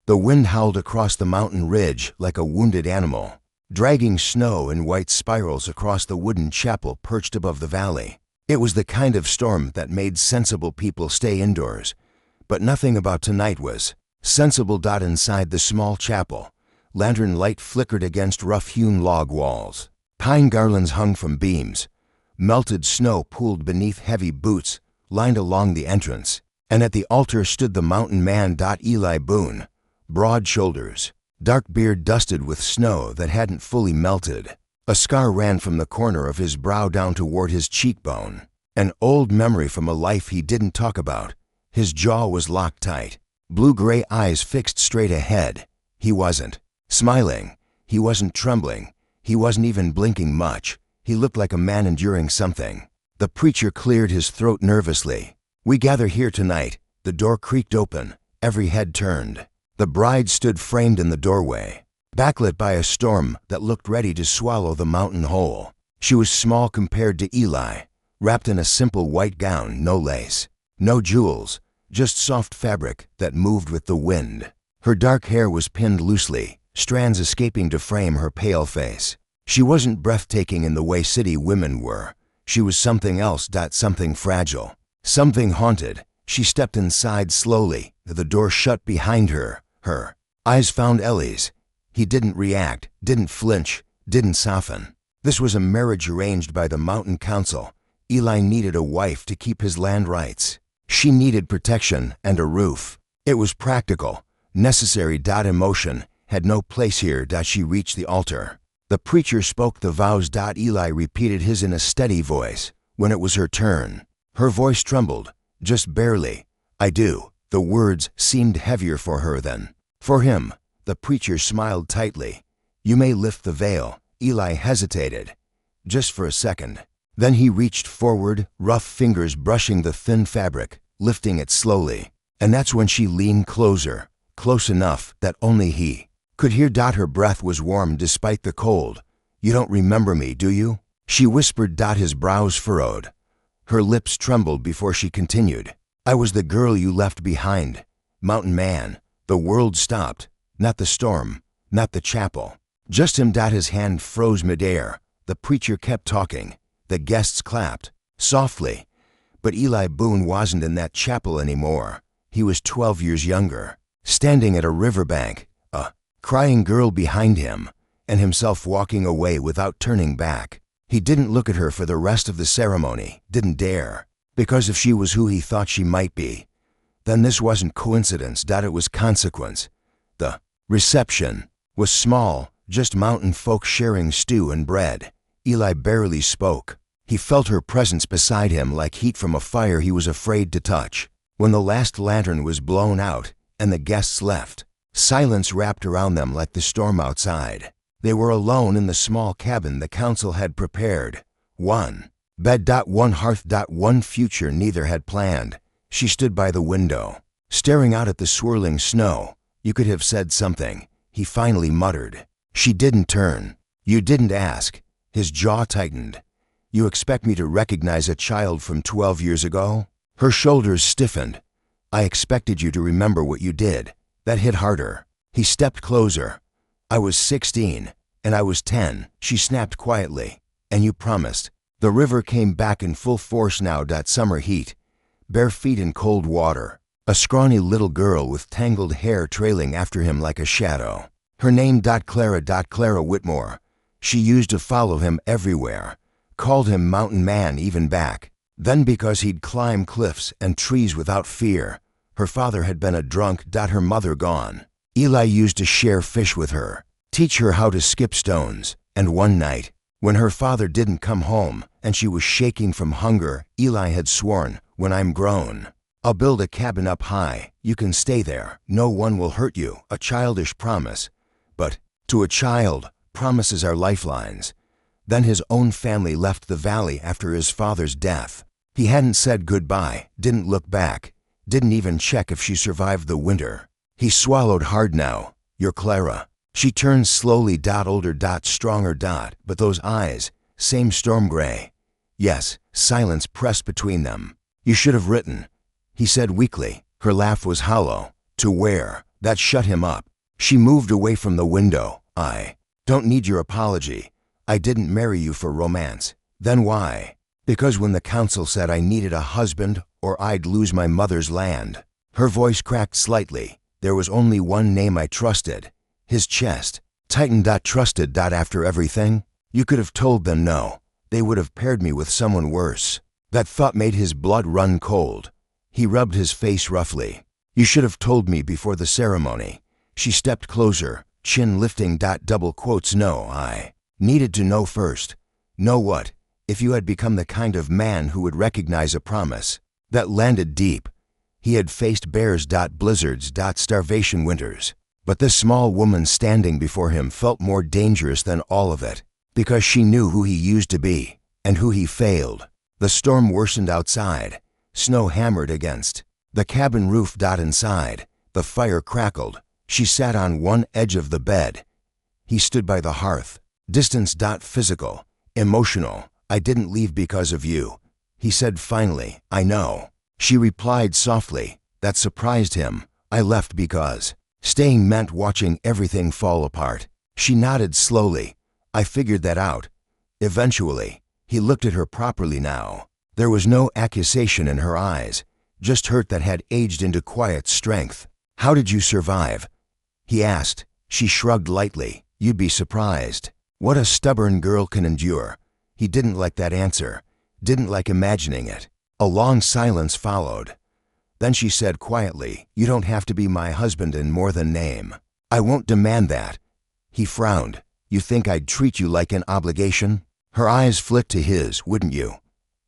The wind howled across the mountain ridge like a wounded animal, dragging snow in white spirals across the wooden chapel perched above the valley. It was the kind of storm that made sensible people stay indoors, but nothing about tonight was sensible. Inside the small chapel, lantern light flickered against rough-hewn log walls. Pine garlands hung from beams. Melted snow pooled beneath heavy boots lined along the entrance, and at the altar stood the mountain man. Eli Boone, broad shoulders, dark beard dusted with snow that hadn't fully melted. A scar ran from the corner of his brow down toward his cheekbone, an old memory from a life he didn't talk about. His jaw was locked tight, blue-gray eyes fixed straight ahead. He wasn't smiling. He wasn't trembling. He wasn't even blinking much. He looked like a man enduring something. The preacher cleared his throat nervously. "We gather here tonight." The door creaked open. Every head turned. The bride stood framed in the doorway, backlit by a storm that looked ready to swallow the mountain whole. She was small compared to Eli, wrapped in a simple white gown, no lace, no jewels, just soft fabric that moved with the wind. Her dark hair was pinned loosely, strands escaping to frame her pale face. She wasn't breathtaking in the way city women were. She was something else. Something fragile, something haunted. She stepped inside slowly. The door shut behind her. Her eyes found Ellie's. He didn't react, didn't flinch, didn't soften. This was a marriage arranged by the mountain council. Eli needed a wife to keep his land rights. She needed protection and a roof. It was practical, necessary. Emotion had no place here. She reached the altar. The preacher spoke the vows. Eli repeated his in a steady voice. When it was her turn, her voice trembled, just barely. "I do." The words seemed heavier for her than for him. The preacher smiled tightly. "You may lift the veil." Eli hesitated, just for a second. Then he reached forward, rough fingers brushing the thin fabric, lifting it slowly. And that's when she leaned closer, close enough that only he could hear. Her breath was warm despite the cold. "You don't remember me, do you?" she whispered. His brows furrowed. Her lips trembled before she continued. "I was the girl you left behind, mountain man." The world stopped. Not the storm, not the chapel. Just him. His hand froze midair. The preacher kept talking. The guests clapped, softly. But Eli Boone wasn't in that chapel anymore. He was 12 years younger, standing at a riverbank, a crying girl behind him, and himself walking away without turning back. He didn't look at her for the rest of the ceremony, didn't dare, because if she was who he thought she might be, then this wasn't coincidence. It was consequence. The reception was small, just mountain folk sharing stew and bread. Eli barely spoke. He felt her presence beside him like heat from a fire he was afraid to touch. When the last lantern was blown out and the guests left, silence wrapped around them like the storm outside. They were alone in the small cabin the council had prepared. One bed. One hearth. One future neither had planned. She stood by the window, staring out at the swirling snow. "You could have said something," he finally muttered. She didn't turn. "You didn't ask." His jaw tightened. "You expect me to recognize a child from 12 years ago?" Her shoulders stiffened. "I expected you to remember what you did." That hit harder. He stepped closer. "I was 16, and I was 10, she snapped quietly. "And you promised." The river came back in full force now. Summer heat, bare feet in cold water. A scrawny little girl with tangled hair trailing after him like a shadow. Her name Clara Whitmore. She used to follow him everywhere, called him Mountain Man even back then because he'd climb cliffs and trees without fear. Her father had been a drunk. Her mother gone. Eli used to share fish with her, teach her how to skip stones. And one night, when her father didn't come home and she was shaking from hunger, Eli had sworn, "When I'm grown, I'll build a cabin up high. You can stay there. No one will hurt you." A childish promise. But to a child, promises are lifelines. Then his own family left the valley after his father's death. He hadn't said goodbye, didn't look back, didn't even check if she survived the winter. He swallowed hard now. "You're Clara." She turned slowly. Older. Stronger. But those eyes, same storm gray. "Yes." Silence pressed between them. "You should have written," he said weakly. Her laugh was hollow. "To where?" That shut him up. She moved away from the window. I don't need your apology. I didn't marry you for romance. Then why? Because when the council said I needed a husband or I'd lose my mother's land. Her voice cracked slightly. There was only one name I trusted. His chest tightened. Trusted. After everything? You could have told them no. They would have paired me with someone worse. That thought made his blood run cold. He rubbed his face roughly. You should have told me before the ceremony. She stepped closer, chin lifting. Double quotes. No, I needed to know first. Know what? If you had become the kind of man who would recognize a promise. That landed deep. He had faced bears. Blizzards. Starvation winters. But this small woman standing before him felt more dangerous than all of it, because she knew who he used to be and who he failed. The storm worsened outside. Snow hammered against the cabin roof. Inside, the fire crackled. She sat on one edge of the bed. He stood by the hearth. Distance. Physical, emotional. I didn't leave because of you. He said finally, I know. She replied softly. That surprised him. I left because staying meant watching everything fall apart. She nodded slowly. I figured that out. Eventually. He looked at her properly now. There was no accusation in her eyes, just hurt that had aged into quiet strength. How did you survive? He asked. She shrugged lightly. You'd be surprised. What a stubborn girl can endure. He didn't like that answer, didn't like imagining it. A long silence followed. Then she said quietly, you don't have to be my husband in more than name. I won't demand that. He frowned. You think I'd treat you like an obligation? Her eyes flicked to his, wouldn't you?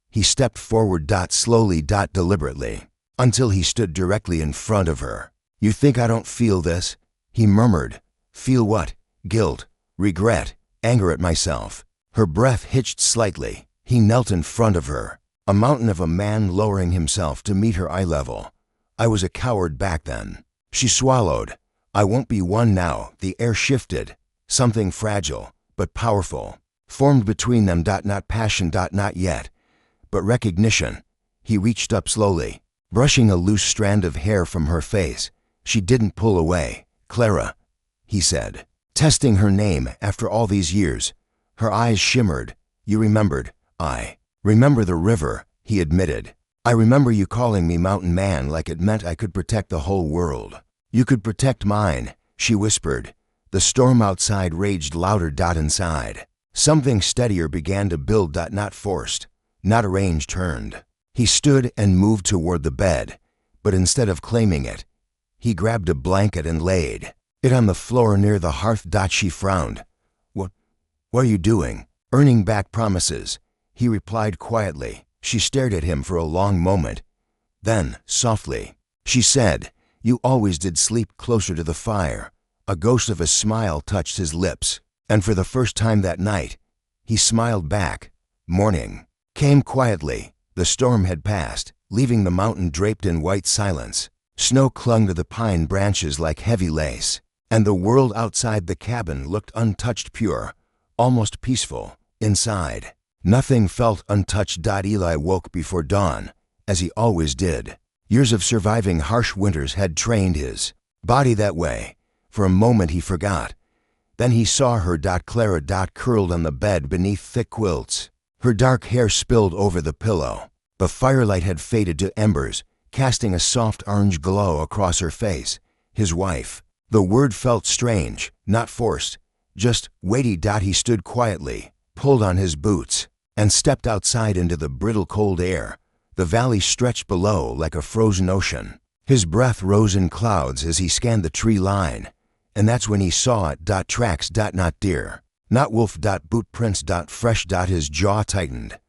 He stepped forward. Slowly. Deliberately. Until he stood directly in front of her. You think I don't feel this? He murmured. Feel what? Guilt, regret, anger at myself. Her breath hitched slightly. He knelt in front of her. A mountain of a man lowering himself to meet her eye level. I was a coward back then. She swallowed. I won't be one now. The air shifted. Something fragile, but powerful, formed between them. Not passion. Not yet, but recognition. He reached up slowly, brushing a loose strand of hair from her face. She didn't pull away. Clara, he said, testing her name after all these years. Her eyes shimmered. You remembered. I remember the river, he admitted. I remember you calling me mountain man like it meant I could protect the whole world. You could protect mine, she whispered. The storm outside raged louder. Inside, something steadier began to build. Not forced, not arranged. Turned. He stood and moved toward the bed, but instead of claiming it, he grabbed a blanket and laid it on the floor near the hearth. She frowned. What are you doing? Earning back promises, he replied quietly. She stared at him for a long moment. Then, softly, she said, you always did sleep closer to the fire. A ghost of a smile touched his lips, and for the first time that night, he smiled back. Morning came quietly. The storm had passed, leaving the mountain draped in white silence. Snow clung to the pine branches like heavy lace, and the world outside the cabin looked untouched, pure, almost peaceful. Inside, nothing felt untouched. Eli woke before dawn, as he always did. Years of surviving harsh winters had trained his body that way. For a moment he forgot. Then he saw her. Clara. Curled on the bed beneath thick quilts. Her dark hair spilled over the pillow. The firelight had faded to embers, casting a soft orange glow across her face. His wife. The word felt strange, not forced, just weighty. He stood quietly, pulled on his boots, and stepped outside into the brittle cold air. The valley stretched below like a frozen ocean. His breath rose in clouds as he scanned the tree line. And that's when he saw it. Tracks. Not deer, not wolf. Boot prints. Fresh. His jaw tightened.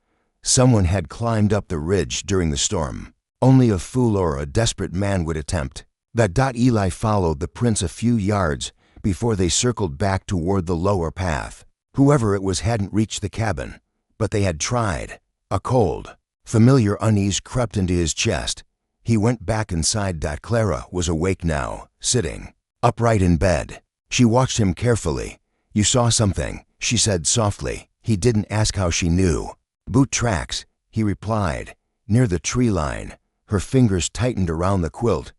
Someone had climbed up the ridge during the storm. Only a fool or a desperate man would attempt that. Eli followed the prints a few yards before they circled back toward the lower path. Whoever it was hadn't reached the cabin, but they had tried. A cold, familiar unease crept into his chest. He went back inside. Clara was awake now, sitting upright in bed. She watched him carefully. You saw something, she said softly. He didn't ask how she knew. Boot tracks, he replied, near the tree line. Her fingers tightened around the quilt.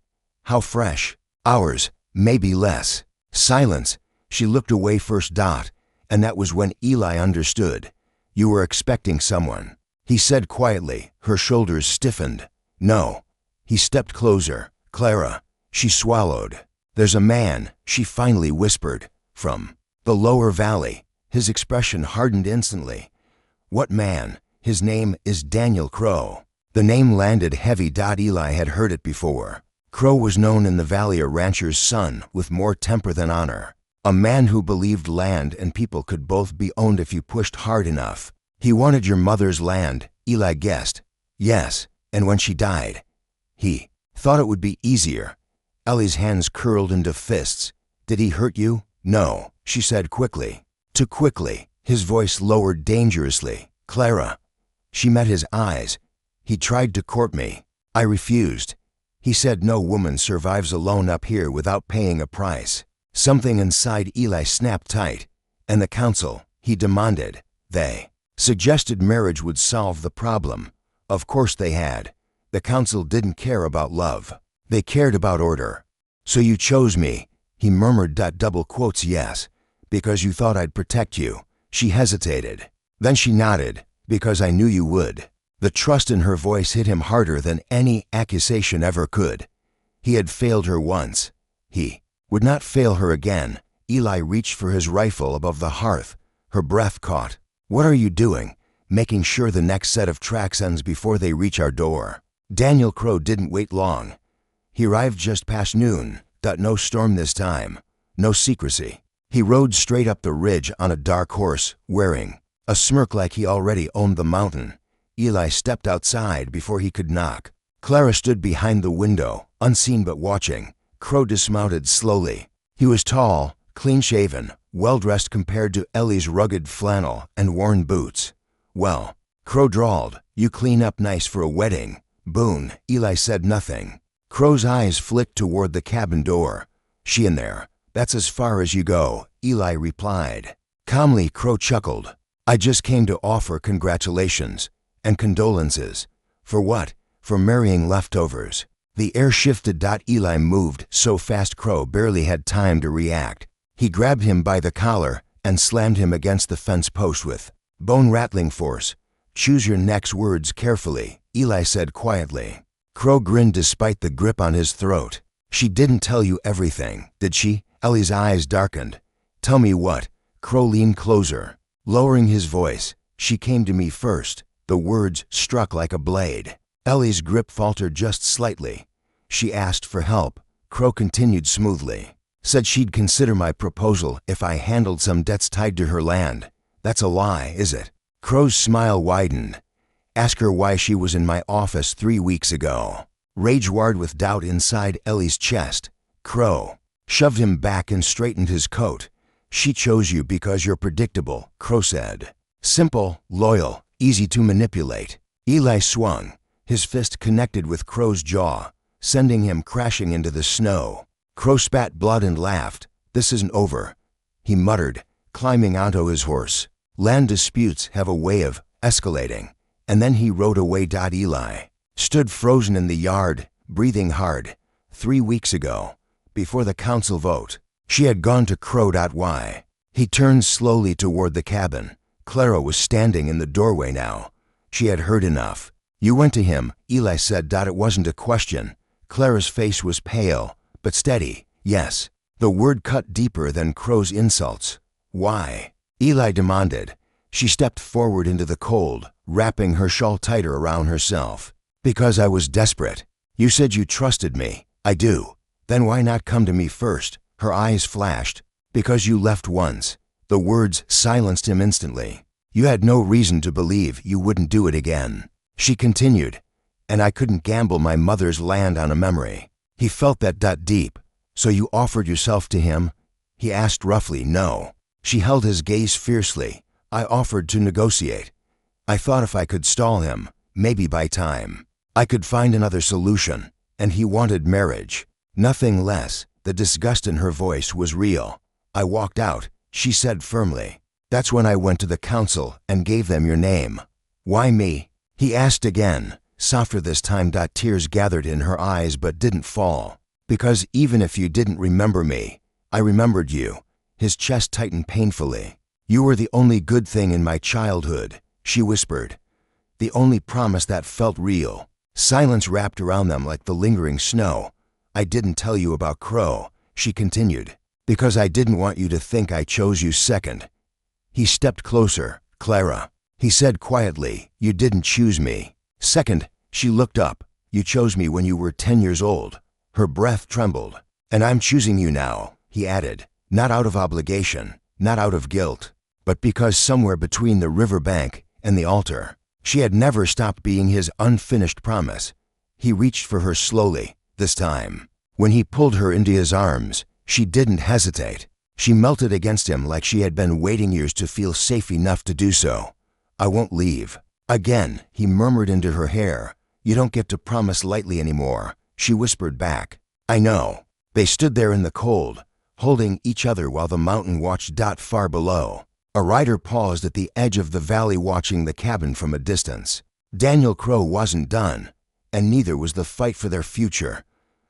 How fresh. Ours, Maybe less. Silence. She looked away first. And that was when Eli understood. You were expecting someone. He said quietly. Her shoulders stiffened. No. He stepped closer. Clara. She swallowed. There's a man, she finally whispered. From the lower valley. His expression hardened instantly. What man? His name is Daniel Crow. The name landed heavy. Eli had heard it before. Crow was known in the valley a rancher's son with more temper than honor. A man who believed land and people could both be owned if you pushed hard enough. He wanted your mother's land, Eli guessed. Yes, and when she died, he thought it would be easier. Ellie's hands curled into fists. Did he hurt you? No, she said quickly. Too quickly. His voice lowered dangerously. Clara. She met his eyes. He tried to court me. I refused. He said no woman survives alone up here without paying a price. Something inside Eli snapped tight. And the council, he demanded. They suggested marriage would solve the problem. Of course they had. The council didn't care about love. They cared about order. So you chose me, he murmured. Double quotes. Yes, because you thought I'd protect you. She hesitated. Then she nodded, because I knew you would. The trust in her voice hit him harder than any accusation ever could. He had failed her once. He would not fail her again. Eli reached for his rifle above the hearth. Her breath caught. What are you doing? Making sure the next set of tracks ends before they reach our door. Daniel Crow didn't wait long. He arrived just past noon. No storm this time. No secrecy. He rode straight up the ridge on a dark horse, wearing a smirk like he already owned the mountain. Eli stepped outside before he could knock. Clara stood behind the window, unseen but watching. Crow dismounted slowly. He was tall, clean-shaven, well-dressed compared to Ellie's rugged flannel and worn boots. Well, Crow drawled, you clean up nice for a wedding. Boone. Eli said nothing. Crow's eyes flicked toward the cabin door. She in there. That's as far as you go, Eli replied. Calmly, Crow chuckled. I just came to offer congratulations and condolences. For what? For marrying leftovers. The air shifted. Eli moved so fast Crow barely had time to react. He grabbed him by the collar and slammed him against the fence post with bone-rattling force. Choose your next words carefully, Eli said quietly. Crow grinned despite the grip on his throat. She didn't tell you everything, did she? Ellie's eyes darkened. Tell me what? Crow leaned closer. Lowering his voice, she came to me first. The words struck like a blade. Ellie's grip faltered just slightly. She asked for help. Crow continued smoothly. Said she'd consider my proposal if I handled some debts tied to her land. That's a lie, is it? Crow's smile widened. Ask her why she was in my office 3 weeks ago. Rage warred with doubt inside Ellie's chest. Crow shoved him back and straightened his coat. She chose you because you're predictable, Crow said. Simple, loyal, easy to manipulate. Eli swung. His fist connected with Crow's jaw, sending him crashing into the snow. Crow spat blood and laughed. This isn't over, he muttered, climbing onto his horse. Land disputes have a way of escalating. And then he rode away. Eli stood frozen in the yard, breathing hard. 3 weeks ago, before the council vote, she had gone to Crow. Why? He turned slowly toward the cabin. Clara was standing in the doorway now. She had heard enough. You went to him, Eli said. It wasn't a question. Clara's face was pale, but steady. Yes. The word cut deeper than Crow's insults. Why? Eli demanded. She stepped forward into the cold, wrapping her shawl tighter around herself. Because I was desperate. You said you trusted me. I do. Then why not come to me first? Her eyes flashed. Because you left once. The words silenced him instantly. You had no reason to believe you wouldn't do it again. She continued. And I couldn't gamble my mother's land on a memory. He felt that deep. So you offered yourself to him? He asked roughly. No. She held his gaze fiercely. I offered to negotiate. I thought if I could stall him, maybe buy time, I could find another solution. And he wanted marriage. Nothing less. The disgust in her voice was real. I walked out, she said firmly. That's when I went to the council and gave them your name. Why me? He asked again, softer this time. Tears gathered in her eyes but didn't fall. Because even if you didn't remember me, I remembered you. His chest tightened painfully. You were the only good thing in my childhood, she whispered. The only promise that felt real. Silence wrapped around them like the lingering snow. I didn't tell you about Crow, she continued, because I didn't want you to think I chose you second. He stepped closer. Clara, he said quietly, you didn't choose me. Second, she looked up. You chose me when you were 10 years old. Her breath trembled. And I'm choosing you now, he added, not out of obligation, not out of guilt, but because somewhere between the riverbank and the altar, she had never stopped being his unfinished promise. He reached for her slowly, this time. When he pulled her into his arms, she didn't hesitate. She melted against him like she had been waiting years to feel safe enough to do so. I won't leave. Again, he murmured into her hair. You don't get to promise lightly anymore, she whispered back. I know. They stood there in the cold, holding each other while the mountain watched far below. A rider paused at the edge of the valley watching the cabin from a distance. Daniel Crow wasn't done, and neither was the fight for their future.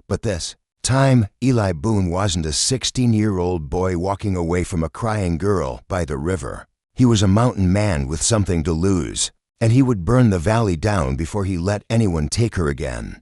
But this time, Eli Boone wasn't a 16-year-old boy walking away from a crying girl by the river. He was a mountain man with something to lose, and he would burn the valley down before he let anyone take her again.